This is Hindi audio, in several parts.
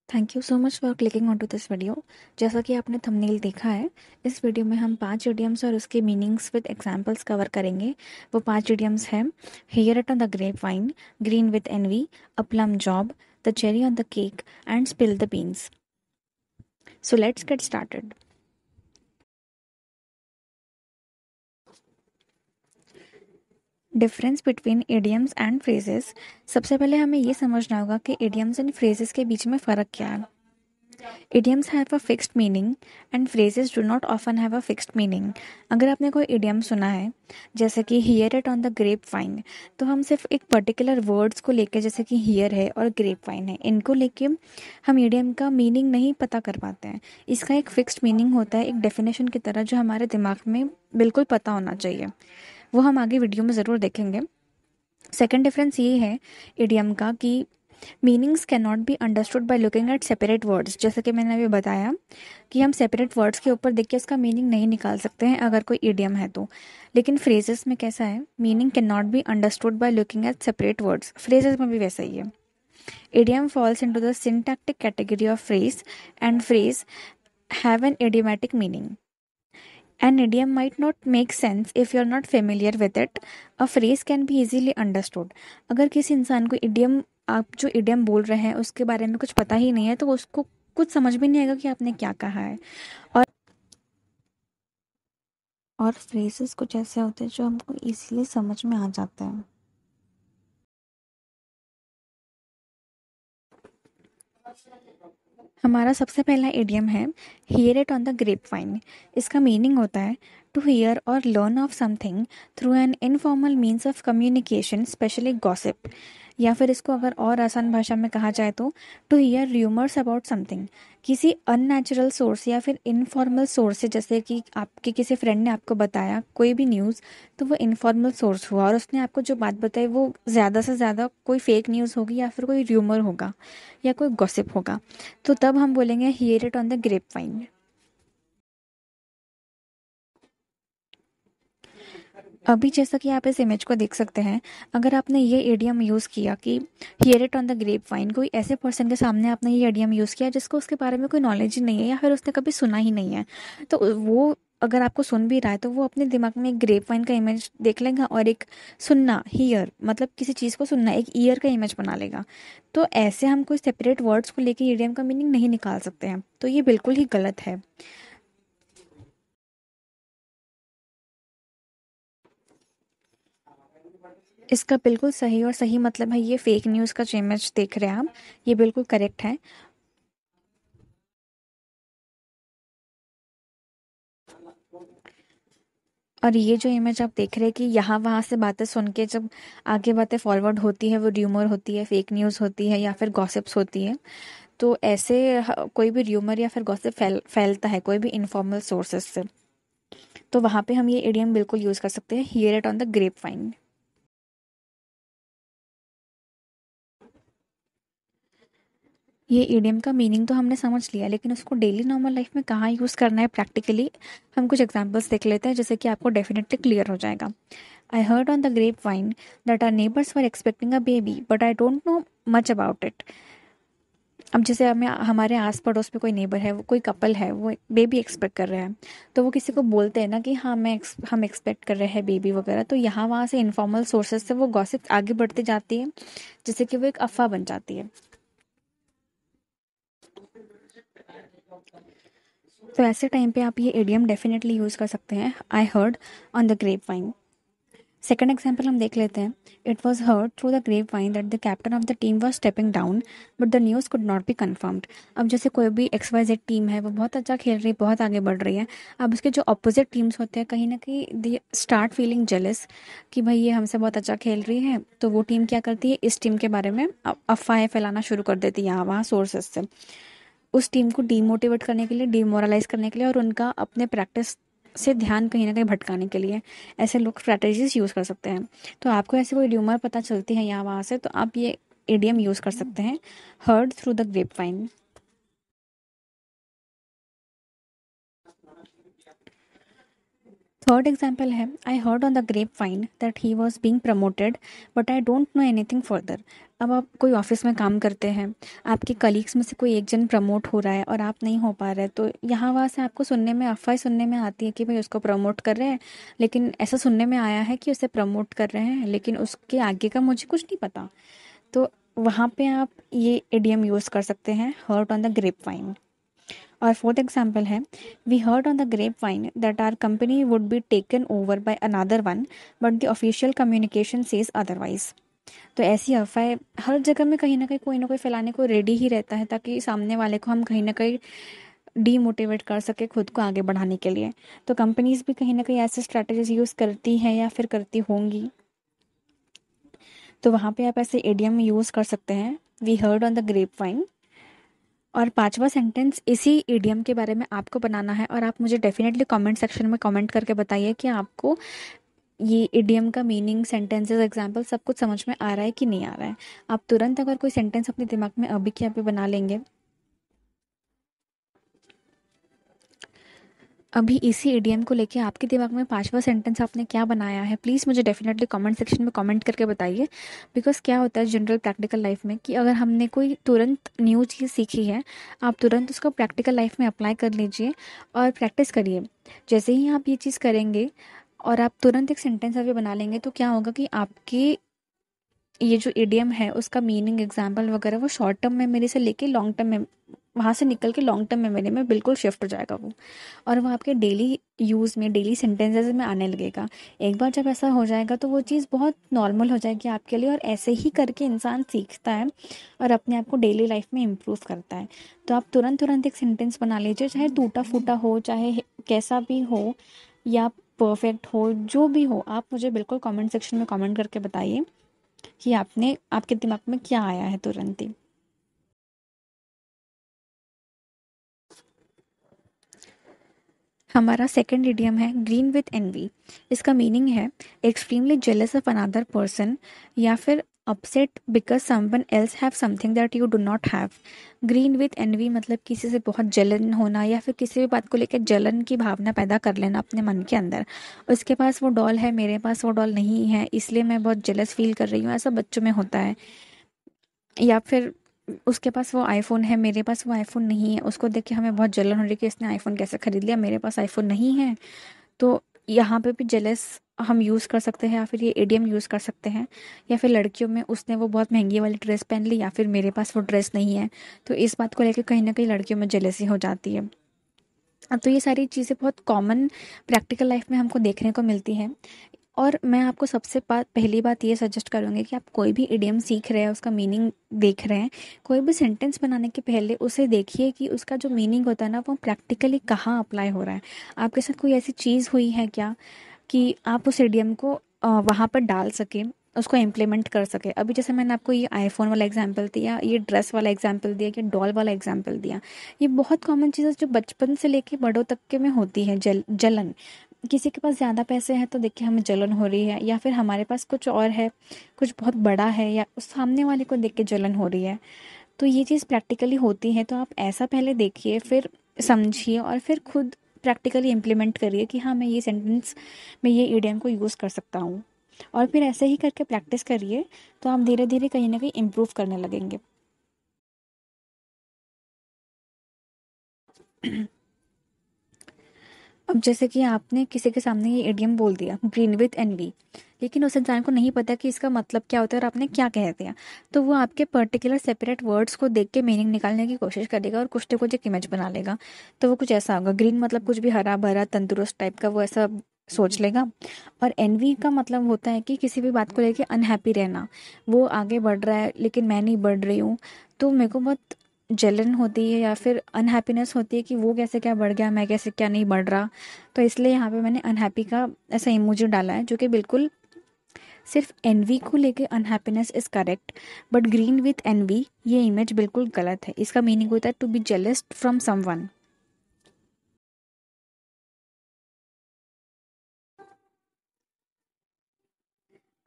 Thank you so much for clicking on to this video. जैसा कि आपने थंबनेल देखा है, इस वीडियो में हम 5 इडियम्स और उसके मीनिंग्स विद एग्जांपल्स कवर करेंगे। वो 5 इडियम्स हैं: hear it on the grapevine, green with envy, a plum job, the cherry on the cake and spill the beans. So let's get started. Difference between idioms and phrases. सबसे पहले हमें ये समझना होगा कि इडियम्स एंड फ्रेजेस के बीच में फ़र्क क्या है। Idioms have a fixed meaning and phrases do not often have a fixed meaning. अगर आपने कोई idiom सुना है जैसे कि hear it on the grapevine, तो हम सिर्फ एक पर्टिकुलर वर्ड्स को लेके, जैसे कि hear है और grapevine है, इनको लेके हम idiom का मीनिंग नहीं पता कर पाते हैं। इसका एक फिक्स्ड मीनिंग होता है, एक डेफिनेशन की तरह, जो हमारे दिमाग में बिल्कुल पता होना चाहिए। वो हम आगे वीडियो में ज़रूर देखेंगे। सेकेंड डिफरेंस ये है इडियम का कि meanings can not be understood by looking at separate words. जैसे कि मैंने अभी बताया कि हम सेपरेट वर्ड्स के ऊपर देख के उसका मीनिंग नहीं निकाल सकते हैं अगर कोई इडियम है तो। लेकिन फ्रेजेस में कैसा है, meaning can not be understood by looking at separate words. Phrases में भी वैसा ही है। Idiom falls into the syntactic category of phrase and phrase have an idiomatic meaning. An idiom might not make sense if you're not familiar with it. A phrase can be easily understood. अगर किसी इंसान को इडियम, आप जो इडियम बोल रहे हैं उसके बारे में कुछ पता ही नहीं है, तो उसको कुछ समझ भी नहीं आएगा कि आपने क्या कहा है। और फ्रेजेस कुछ ऐसे होते हैं जो हमको इजीली समझ में आ जाते हैं। हमारा सबसे पहला इडियम है hear it on the grapevine. इसका मीनिंग होता है टू हियर और learn of something through an informal means of communication, especially gossip. या फिर इसको अगर और आसान भाषा में कहा जाए तो to hear rumours about something. किसी अननेचुरल सोर्स या फिर इनफॉर्मल सोर्स से, जैसे कि आपके किसी फ्रेंड ने आपको बताया कोई भी न्यूज़, तो वो इनफॉर्मल सोर्स हुआ और उसने आपको जो बात बताई वो ज़्यादा से ज़्यादा कोई फेक न्यूज़ होगी या फिर कोई र्यूमर होगा या कोई गॉसिप होगा। तो तब हम बोलेंगे hear it on the grapevine. अभी जैसा कि आप इस इमेज को देख सकते हैं, अगर आपने ये एडियम यूज़ किया कि hear it on the grapevine, कोई ऐसे पर्सन के सामने आपने ये एडियम यूज़ किया जिसको उसके बारे में कोई नॉलेज ही नहीं है या फिर उसने कभी सुना ही नहीं है, तो वो अगर आपको सुन भी रहा है तो वो अपने दिमाग में एक ग्रेप वाइन का इमेज देख लेगा और एक सुनना, हियर मतलब किसी चीज़ को सुनना, एक ईयर का इमेज बना लेगा। तो ऐसे हम कोई सेपरेट वर्ड्स को लेके एडियम का मीनिंग नहीं निकाल सकते हैं, तो ये बिल्कुल ही गलत है। इसका बिल्कुल सही और सही मतलब है ये फेक न्यूज़ का जो इमेज देख रहे हैं आप, ये बिल्कुल करेक्ट है। और ये जो इमेज आप देख रहे हैं कि यहाँ वहाँ से बातें सुन के जब आगे बातें फॉरवर्ड होती है, वो र्यूमर होती है, फेक न्यूज़ होती है या फिर गॉसिप्स होती है। तो ऐसे कोई भी र्यूमर या फिर गॉसिप फैलता है कोई भी इनफॉर्मल सोर्सेज से, तो वहाँ पे हम ये इडियम बिल्कुल यूज़ कर सकते हैं, hear it on the grapevine. ये इडियम का मीनिंग तो हमने समझ लिया, लेकिन उसको डेली नॉर्मल लाइफ में कहाँ यूज़ करना है प्रैक्टिकली, हम कुछ एग्जांपल्स देख लेते हैं, जैसे कि आपको डेफिनेटली क्लियर हो जाएगा। I heard on the grapevine that our neighbours were expecting a baby but I don't know much about it. अब जैसे हमें हमारे आस पड़ोस में कोई नेबर है, वो कोई कपल है, वो बेबी एक्सपेक्ट कर रहे हैं, तो वो किसी को बोलते हैं ना कि हाँ हम एक्सपेक्ट कर रहे हैं बेबी वगैरह, तो यहाँ वहाँ से इनफॉर्मल सोर्सेज से वो गॉसिप आगे बढ़ती जाती है, जिससे कि वो एक अफवाह बन जाती है। तो ऐसे टाइम पे आप ये इडियम डेफिनेटली यूज़ कर सकते हैं, I heard on the grapevine. Second example हम देख लेते हैं। It was heard through the grapevine that the captain of the team was stepping down but the news could not be confirmed. अब जैसे कोई भी XYZ टीम है, वो बहुत अच्छा खेल रही है, बहुत आगे बढ़ रही है। अब उसके जो अपोजिट टीम्स होते हैं, कहीं ना कहीं दे स्टार्ट फीलिंग जेलस कि भाई ये हमसे बहुत अच्छा खेल रही है, तो वो टीम क्या करती है, इस टीम के बारे में अफवाहें फैलाना शुरू कर देती है यहाँ वहाँ सोर्सेज से, उस टीम को डीमोटिवेट करने के लिए, डिमोरलाइज करने के लिए और उनका अपने प्रैक्टिस से ध्यान कहीं ना कहीं भटकाने के लिए ऐसे लोग स्ट्रैटेजीज यूज़ कर सकते हैं। तो आपको ऐसे कोई र्यूमर पता चलती है यहाँ वहाँ से, तो आप ये इडियम यूज़ कर सकते हैं, heard through the grapevine. Third example है, I heard on the grapevine that he was being promoted but I don't know anything further. अब आप कोई ऑफिस में काम करते हैं, आपके कलीग्स में से कोई एक जन प्रमोट हो रहा है और आप नहीं हो पा रहे, तो यहाँ वहाँ से आपको सुनने में अफवाह सुनने में आती है कि भाई उसको प्रमोट कर रहे हैं, लेकिन ऐसा सुनने में आया है कि उसे प्रमोट कर रहे हैं, लेकिन उसके आगे का मुझे कुछ नहीं पता। तो वहाँ पे आप ये इडियम यूज़ कर सकते हैं, heard on the grapevine. और फोर्थ एग्जाम्पल है, we heard on the grapevine that our company would be taken over by another one, but the official communication says otherwise. तो ऐसी अफवाहें हर जगह में कहीं ना कोई फैलाने को रेडी ही रहता है, ताकि सामने वाले को हम कहीं ना कहीं डीमोटिवेट कर सके खुद को आगे बढ़ाने के लिए। तो कंपनीज भी कहीं ना कहीं ऐसे स्ट्रैटेजीज यूज़ करती हैं या फिर करती होंगी। तो वहाँ पे आप ऐसे एडियम यूज़ कर सकते हैं, we heard on the grapevine. और पांचवा सेंटेंस इसी इडियम के बारे में आपको बनाना है, और आप मुझे डेफिनेटली कमेंट सेक्शन में कमेंट करके बताइए कि आपको ये इडियम का मीनिंग, सेंटेंसेस, एग्जाम्पल सब कुछ समझ में आ रहा है कि नहीं आ रहा है। आप तुरंत अगर कोई सेंटेंस अपने दिमाग में अभी के अभी बना लेंगे, अभी इसी इडियम को लेके आपके दिमाग में पांचवा सेंटेंस आपने क्या बनाया है, प्लीज़ मुझे डेफिनेटली कमेंट सेक्शन में कमेंट करके बताइए। बिकॉज क्या होता है जनरल प्रैक्टिकल लाइफ में कि अगर हमने कोई तुरंत न्यू चीज़ सीखी है, आप तुरंत उसको प्रैक्टिकल लाइफ में अप्लाई कर लीजिए और प्रैक्टिस करिए। जैसे ही आप ये चीज़ करेंगे और आप तुरंत एक सेंटेंस अभी बना लेंगे, तो क्या होगा कि आपकी ये जो इडियम है उसका मीनिंग, एग्जाम्पल वगैरह वो शॉर्ट टर्म मेमोरी से लेके लॉन्ग टर्म में, वहाँ से निकल के लॉन्ग टर्म मेमोरी में बिल्कुल शिफ्ट हो जाएगा वो, और वो आपके डेली यूज़ में, डेली सेंटेंसेस में आने लगेगा। एक बार जब ऐसा हो जाएगा तो वो चीज़ बहुत नॉर्मल हो जाएगी आपके लिए, और ऐसे ही करके इंसान सीखता है और अपने आप को डेली लाइफ में इम्प्रूव करता है। तो आप तुरंत तुरंत एक सेंटेंस बना लीजिए, चाहे टूटा फूटा हो, चाहे कैसा भी हो, या परफेक्ट हो, जो भी हो। आप मुझे बिल्कुल कमेंट सेक्शन में कमेंट करके बताइए कि आपने, आपके दिमाग में क्या आया है तुरंत ही। हमारा सेकंड इडियम है ग्रीन विथ एनवी। इसका मीनिंग है extremely jealous of another person, या फिर upset because someone else have something that you do not have. Green with envy मतलब किसी से बहुत जलन होना, या फिर किसी भी बात को लेकर जलन की भावना पैदा कर लेना अपने मन के अंदर। उसके पास वो डॉल है, मेरे पास वो डॉल नहीं है, इसलिए मैं बहुत जेलस फील कर रही हूँ, ऐसा बच्चों में होता है। या फिर उसके पास वो आईफोन है, मेरे पास वो आईफोन नहीं है, उसको देख के हमें बहुत जलन हो रही है कि इसने आईफोन कैसे खरीद लिया, मेरे पास आईफोन नहीं है। तो यहाँ पे भी जेलस हम यूज़ कर सकते हैं, या फिर ये एडियम यूज़ कर सकते हैं। या फिर लड़कियों में उसने वो बहुत महंगी वाली ड्रेस पहन ली, या फिर मेरे पास वो ड्रेस नहीं है, तो इस बात को लेकर कहीं ना कहीं लड़कियों में जेलसी हो जाती है। अब तो ये सारी चीज़ें बहुत कॉमन प्रैक्टिकल लाइफ में हमको देखने को मिलती हैं। और मैं आपको सबसे पहली बात ये सजेस्ट करूँगी कि आप कोई भी इडियम सीख रहे हैं, उसका मीनिंग देख रहे हैं, कोई भी सेंटेंस बनाने के पहले उसे देखिए कि उसका जो मीनिंग होता है ना, वो प्रैक्टिकली कहाँ अप्लाई हो रहा है। आपके साथ कोई ऐसी चीज़ हुई है क्या कि आप उस इडियम को वहाँ पर डाल सकें, उसको इम्प्लीमेंट कर सके। अभी जैसे मैंने आपको ये आईफोन वाला एग्जांपल दिया, ये ड्रेस वाला एग्जांपल दिया, ये डॉल वाला एग्जांपल दिया, ये बहुत कॉमन चीज़ें जो बचपन से लेके बड़ों तक के में होती है। जलन, किसी के पास ज़्यादा पैसे हैं तो देखिए हमें जलन हो रही है, या फिर हमारे पास कुछ और है, कुछ बहुत बड़ा है, या उस सामने वाले को देख के जलन हो रही है। तो ये चीज़ प्रैक्टिकली होती है, तो आप ऐसा पहले देखिए, फिर समझिए, और फिर खुद प्रैक्टिकली इम्प्लीमेंट करिए कि हाँ, मैं ये सेंटेंस में ये इडियम को यूज़ कर सकता हूँ। और फिर ऐसे ही करके प्रैक्टिस करिए, तो आप धीरे धीरे कहीं ना कहीं इम्प्रूव करने लगेंगे। अब जैसे कि आपने किसी के सामने ये इडियम बोल दिया, ग्रीन विथ एनवी, लेकिन उस इंसान को नहीं पता कि इसका मतलब क्या होता है और आपने क्या कह दिया, तो वो आपके पर्टिकुलर सेपरेट वर्ड्स को देख के मीनिंग निकालने की कोशिश करेगा और कुछ तो कुछ एक इमेज बना लेगा। तो वो कुछ ऐसा होगा, ग्रीन मतलब कुछ भी हरा भरा तंदुरुस्त टाइप का, वो ऐसा सोच लेगा। और एनवी का मतलब होता है कि किसी भी बात को लेके अनहैप्पी रहना, वो आगे बढ़ रहा है लेकिन मैं नहीं बढ़ रही हूँ, तो मेरे को बहुत जलन होती है या फिर अनहैप्पीनेस होती है कि वो कैसे क्या बढ़ गया, मैं कैसे क्या नहीं बढ़ रहा। तो इसलिए यहाँ पे मैंने अनहैप्पी का ऐसा इमोजी डाला है, जो कि बिल्कुल सिर्फ एनवी को लेके unhappiness is correct, but green with envy ये इमेज बिल्कुल गलत है। इसका मीनिंग होता है to be jealous from someone.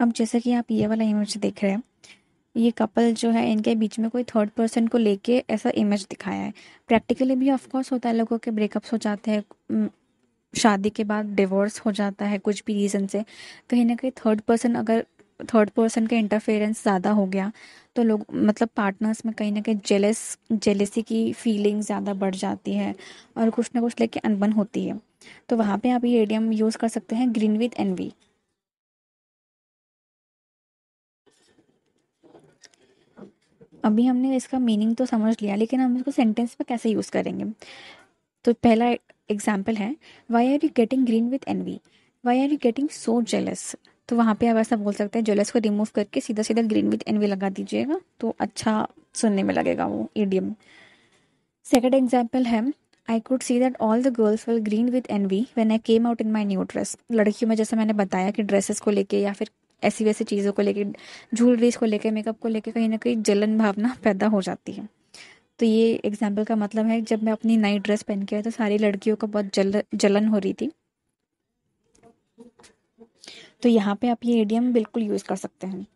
अब जैसे कि आप ये वाला इमेज देख रहे हैं, ये कपल जो है, इनके बीच में कोई थर्ड पर्सन को लेके ऐसा इमेज दिखाया है। प्रैक्टिकली भी ऑफ कोर्स होता है, लोगों के ब्रेकअप्स हो जाते हैं, शादी के बाद डिवोर्स हो जाता है कुछ भी रीज़न से। कहीं ना कहीं थर्ड पर्सन अगर थर्ड पर्सन का इंटरफेरेंस ज़्यादा हो गया तो लोग मतलब पार्टनर्स में कहीं ना कहीं जेलेसी की फीलिंग ज़्यादा बढ़ जाती है और कुछ ना कुछ लेके अनबन होती है। तो वहाँ पे आप ये एडियम यूज़ कर सकते हैं, ग्रीन विथ एनवी। अभी हमने इसका मीनिंग तो समझ लिया, लेकिन हम इसको सेंटेंस में कैसे यूज़ करेंगे। तो पहला एग्जाम्पल है, why are you getting green with envy, why are you getting so jealous. तो वहाँ पे आप ऐसा बोल सकते हैं, जेलस को रिमूव करके सीधा सीधा ग्रीन विथ एनवी लगा दीजिएगा तो अच्छा सुनने में लगेगा वो इडियम। सेकंड एग्जाम्पल है, I could see that all the girls were green with envy when I came out in my new dress. लड़कियों में जैसे मैंने बताया कि ड्रेसेस को लेके या फिर ऐसी वैसी चीज़ों को लेके, ज्वेलरीज को लेके, मेकअप को लेके कहीं ना कहीं जलन भावना पैदा हो जाती है। तो ये एग्जाम्पल का मतलब है, जब मैं अपनी नई ड्रेस पहन के आई तो सारी लड़कियों को बहुत जलन हो रही थी। तो यहाँ पे आप ये इडियम बिल्कुल यूज़ कर सकते हैं।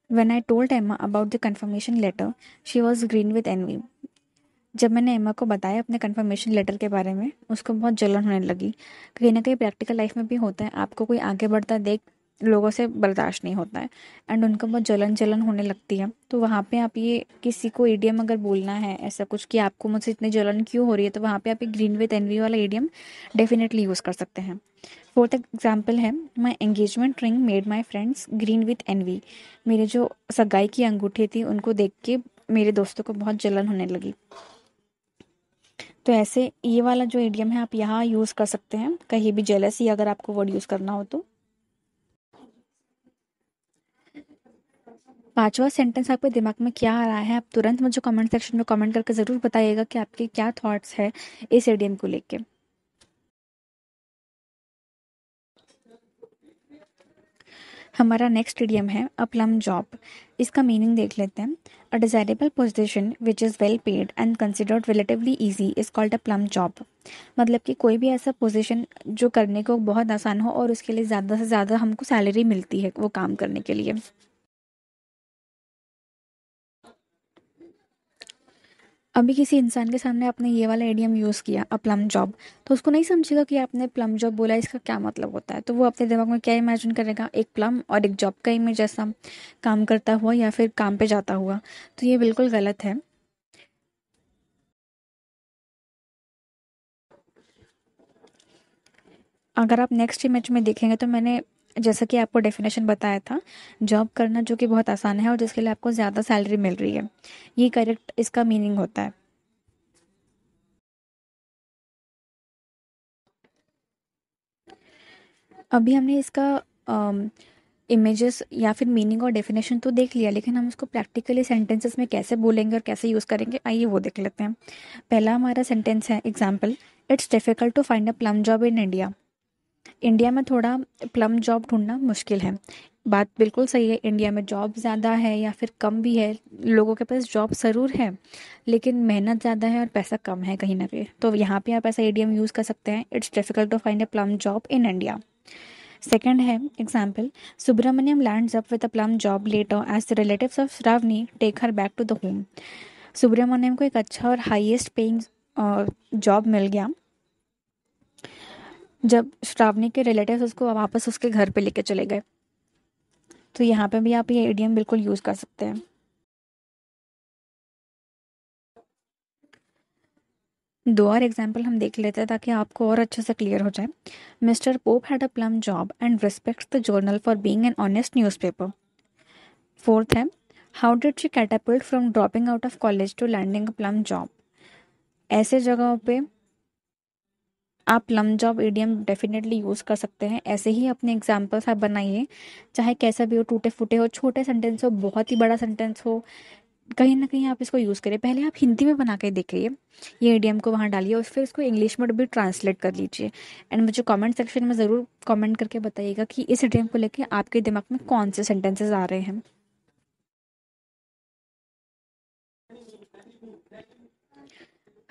When I told Emma about the confirmation letter, she was green with envy. जब मैंने एमा को बताया अपने कंफर्मेशन लेटर के बारे में, उसको बहुत जलन होने लगी। कहीं ना कहीं प्रैक्टिकल लाइफ में भी होता है, आपको कोई आगे बढ़ता देख लोगों से बर्दाश्त नहीं होता है एंड उनको बहुत जलन जलन होने लगती है। तो वहाँ पे आप ये किसी को ईडियम अगर बोलना है ऐसा कुछ कि आपको मुझसे इतनी जलन क्यों हो रही है, तो वहाँ पे आप ये ग्रीन विथ एनवी वाला ईडियम डेफिनेटली यूज़ कर सकते हैं। फोर्थ एग्जाम्पल है, my engagement ring made my friends green with envy. मेरे जो सगाई की अंगूठी थी उनको देख के मेरे दोस्तों को बहुत जलन होने लगी। तो ऐसे ये वाला जो इडियम है आप यहाँ यूज़ कर सकते हैं, कहीं भी जेलसी अगर आपको वर्ड यूज़ करना हो तो। पांचवा सेंटेंस आपके दिमाग में क्या आ रहा है, आप तुरंत मुझे कमेंट सेक्शन में कमेंट करके ज़रूर बताइएगा कि आपके क्या थॉट्स है इस इडियम को लेके। हमारा नेक्स्ट इडियम है अ प्लम जॉब। इसका मीनिंग देख लेते हैं। A desirable position which is well paid and considered relatively easy is called a plum job. मतलब कि कोई भी ऐसा पोजीशन जो करने को बहुत आसान हो और उसके लिए ज़्यादा से ज़्यादा हमको सैलरी मिलती है वो काम करने के लिए। अभी किसी इंसान के सामने आपने ये वाला एडियम यूज़ किया अ प्लम जॉब, तो उसको नहीं समझेगा कि आपने प्लम जॉब बोला, इसका क्या मतलब होता है। तो वो अपने दिमाग में क्या इमेजिन करेगा, एक प्लम और एक जॉब का इमेज जैसा काम करता हुआ या फिर काम पे जाता हुआ। तो ये बिल्कुल गलत है। अगर आप नेक्स्ट इमेज में देखेंगे तो मैंने जैसा कि आपको डेफिनेशन बताया था, जॉब करना जो कि बहुत आसान है और जिसके लिए आपको ज़्यादा सैलरी मिल रही है, ये करेक्ट इसका मीनिंग होता है। अभी हमने इसका इमेजेस या फिर मीनिंग और डेफिनेशन तो देख लिया, लेकिन हम उसको प्रैक्टिकली सेंटेंसेस में कैसे बोलेंगे और कैसे यूज़ करेंगे, आइए वो देख लेते हैं। पहला हमारा सेंटेंस है example, it's difficult to find a plum job in India. India में थोड़ा प्लम जॉब ढूंढना मुश्किल है। बात बिल्कुल सही है, इंडिया में जॉब ज़्यादा है या फिर कम भी है, लोगों के पास जॉब ज़रूर है लेकिन मेहनत ज़्यादा है और पैसा कम है कहीं ना कहीं। तो यहाँ पे आप ऐसा इडियम यूज़ कर सकते हैं, it's difficult to find a plum job in India. Second है example, Subramaniam lands up with a plum job letter as the relatives of Shravani take her back to the home. Subramaniam को एक अच्छा और हाईएस्ट पेइंग जॉब मिल गया जब श्रावणी के रिलेटिव्स उसको वापस उसके घर पे लेके चले गए। तो यहाँ पे भी आप ये इडियम बिल्कुल यूज़ कर सकते हैं। दो और एग्जाम्पल हम देख लेते हैं ताकि आपको और अच्छे से क्लियर हो जाए। Mister Pope had a plum job and respects the journal for being an honest newspaper. Fourth है, how did she catapult from dropping out of college to landing a plum job. ऐसे जगहों पे आप plum job idiom definitely use कर सकते हैं। ऐसे ही अपने एग्जाम्पल्स आप बनाइए, चाहे कैसा भी हो, टूटे फूटे हो, छोटे सेंटेंस हो, बहुत ही बड़ा सेंटेंस हो, कहीं ना कहीं आप इसको यूज़ करिए। पहले आप हिंदी में बना के देखिए, ये इडियम को वहाँ डालिए और फिर इसको इंग्लिश में भी ट्रांसलेट कर लीजिए एंड मुझे कमेंट सेक्शन में ज़रूर कमेंट करके बताइएगा कि इस इडियम को लेके आपके दिमाग में कौन से सेंटेंसेस आ रहे हैं।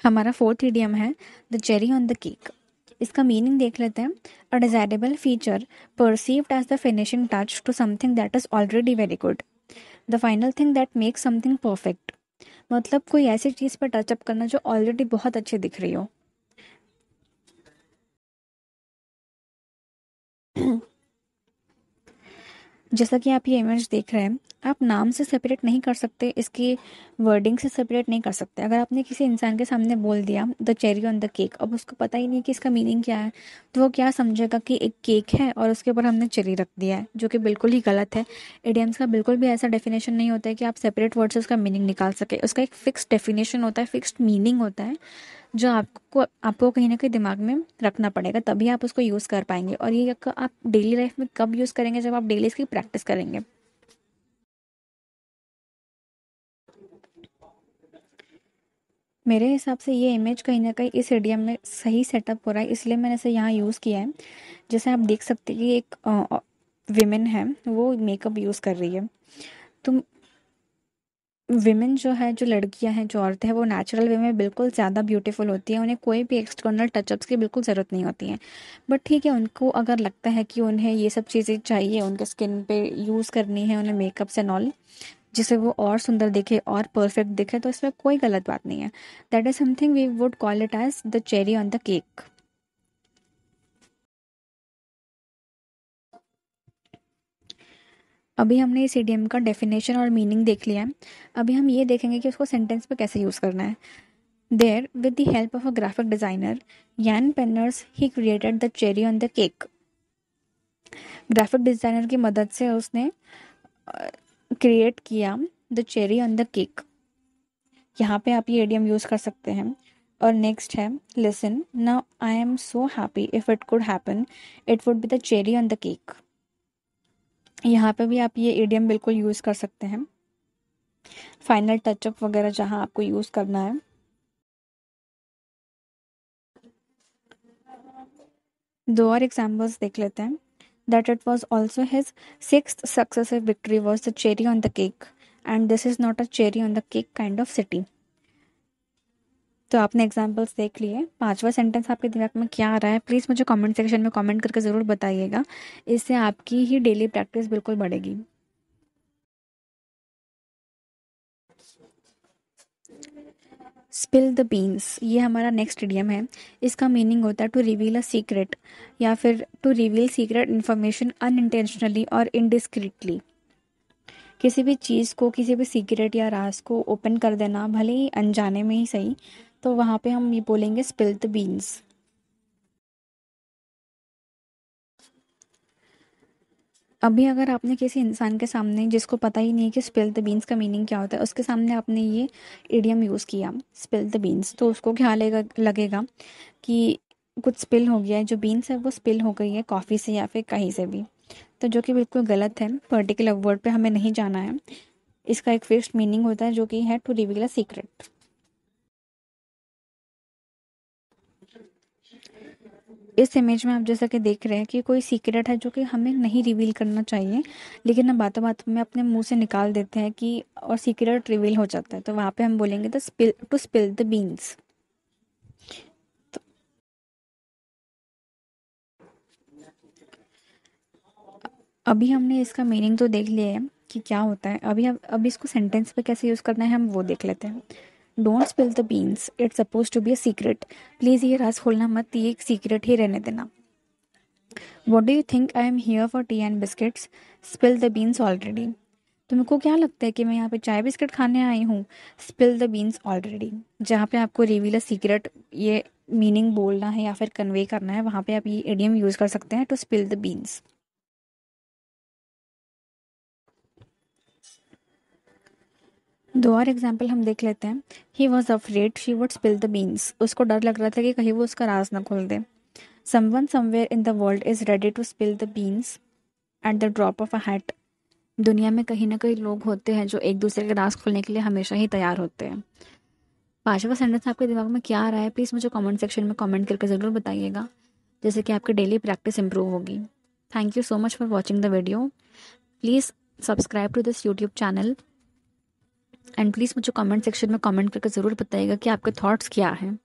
हमारा फोर्थ इडियम है the cherry on the cake. इसका मीनिंग देख लेते हैं। A desirable feature perceived as the finishing touch to something that is already very good, the final thing that makes something perfect. मतलब कोई ऐसी चीज़ पर टचअप करना जो ऑलरेडी बहुत अच्छी दिख रही हो। जैसा कि आप ये इमेज देख रहे हैं, आप नाम से सेपरेट नहीं कर सकते, इसकी वर्डिंग से सेपरेट नहीं कर सकते। अगर आपने किसी इंसान के सामने बोल दिया the cherry on the cake, अब उसको पता ही नहीं कि इसका मीनिंग क्या है, तो वो क्या समझेगा कि एक केक है और उसके ऊपर हमने चेरी रख दिया है, जो कि बिल्कुल ही गलत है। इडियम्स का बिल्कुल भी ऐसा डेफिनेशन नहीं होता है कि आप सेपरेट वर्ड से उसका मीनिंग निकाल सके। उसका एक फिक्स डेफिनेशन होता है, फिक्स्ड मीनिंग होता है, जो आपको कहीं ना कहीं दिमाग में रखना पड़ेगा, तभी आप उसको यूज़ कर पाएंगे। और ये आप डेली लाइफ में कब यूज़ करेंगे? जब आप डेली इसकी प्रैक्टिस करेंगे। मेरे हिसाब से ये इमेज कहीं ना कहीं इस इडियम में सही सेटअप हो रहा है, इसलिए मैंने इसे यहाँ यूज़ किया है। जैसे आप देख सकते हैं कि एक विमेन है, वो मेकअप यूज़ कर रही है। तो विमेन जो है, जो लड़कियां हैं, जो औरतें हैं, वो नेचुरल वे में बिल्कुल ज़्यादा ब्यूटीफुल होती हैं, उन्हें कोई भी एक्सटर्नल टचअप्स की बिल्कुल ज़रूरत नहीं होती है। बट ठीक है, उनको अगर लगता है कि उन्हें ये सब चीज़ें चाहिए, उनके स्किन पे यूज़ करनी है, उन्हें मेकअप्स एंड ऑल, जिससे वो और सुंदर दिखे और परफेक्ट दिखे, तो इसमें कोई गलत बात नहीं है। That is something we would call it as the cherry on the cake. अभी हमने इस इडियम का डेफिनेशन और मीनिंग देख लिया है। अभी हम ये देखेंगे कि उसको सेंटेंस पे कैसे यूज़ करना है। There, with the help of a graphic designer, Jan Penners, he created the cherry on the cake. Graphic designer की मदद से उसने क्रिएट किया the cherry on the cake. यहाँ पे आप ये इडियम यूज़ कर सकते हैं। और नेक्स्ट है listen, now I am so happy, if it could happen it would be the cherry on the cake. यहाँ पे भी आप ये इडियम बिल्कुल यूज़ कर सकते हैं, फाइनल टचअप वगैरह जहाँ आपको यूज़ करना है। दो और एग्जाम्पल्स देख लेते हैं। That it was also his sixth successive victory was the cherry on the cake, and this is not a cherry on the cake kind of city. तो आपने एग्जाम्पल्स देख लिए। पांचवा सेंटेंस आपके दिमाग में क्या आ रहा है? प्लीज़ मुझे कमेंट सेक्शन में कमेंट करके ज़रूर बताइएगा, इससे आपकी ही डेली प्रैक्टिस बिल्कुल बढ़ेगी। स्पिल द बीन्स, ये हमारा नेक्स्ट इडियम है। इसका मीनिंग होता है टू रिवील अ सीक्रेट, या फिर to reveal secret information unintentionally और इनडिस्क्रीटली। किसी भी चीज़ को, किसी भी सीक्रेट या राज को ओपन कर देना, भले ही अनजाने में ही सही, तो वहाँ पे हम ये बोलेंगे स्पिल द बीन्स। अभी अगर आपने किसी इंसान के सामने, जिसको पता ही नहीं है कि स्पिल द बीन्स का मीनिंग क्या होता है, उसके सामने आपने ये इडियम यूज़ किया स्पिल द बीन्स, तो उसको क्या लगेगा कि कुछ स्पिल हो गया है, जो बीन्स है वो स्पिल हो गई है कॉफ़ी से या फिर कहीं से भी। तो जो कि बिल्कुल गलत है, पर्टिकुलर वर्ड पे हमें नहीं जाना है। इसका एक फिक्स्ड मीनिंग होता है, जो कि है टू रिवील अ सीक्रेट। इस इमेज में आप जैसा कि देख रहे हैं कि कोई सीक्रेट है जो कि हमें नहीं रिवील करना चाहिए, लेकिन हम बातों बातों में अपने मुंह से निकाल देते हैं कि, और सीक्रेट रिवील हो जाता है, तो वहाँ पे हम बोलेंगे the spill, to spill the beans. तो अभी हमने इसका मीनिंग तो देख लिया है कि क्या होता है। अभी इसको सेंटेंस पे कैसे यूज़ करना है हम वो देख लेते हैं। Don't spill the beans, it's suppose to be a secret. Please ये राज खोलना मत, ये एक सीक्रेट ही रहने देना। What do you think I am here for T and biscuits, spill the beans already. तुमको क्या लगता है कि मैं यहाँ पे चाय बिस्किट खाने आई हूँ? Spill the beans already. जहाँ पे आपको रिवील अ सीक्रेट ये मीनिंग बोलना है या फिर कन्वे करना है, वहाँ पे आप ये इडियम यूज़ कर सकते हैं, टू स्पिल द बीन्स। दो और एग्जाम्पल हम देख लेते हैं। He was afraid she would spill the beans, उसको डर लग रहा था कि कहीं वो उसका राज ना खोल दे। Someone somewhere in the world is ready to spill the beans at the drop of a hat. दुनिया में कहीं ना कहीं लोग होते हैं जो एक दूसरे के राज खोलने के लिए हमेशा ही तैयार होते हैं। पांचवा सेंटेंस आपके दिमाग में क्या आ रहा है? प्लीज़ मुझे कमेंट सेक्शन में कमेंट करके ज़रूर बताइएगा, जैसे कि आपकी डेली प्रैक्टिस इंप्रूव होगी। Thank you so much for watching the video. Please subscribe to this YouTube channel, and please मुझे कमेंट सेक्शन में कमेंट करके ज़रूर बताइएगा कि आपके थॉट्स क्या हैं।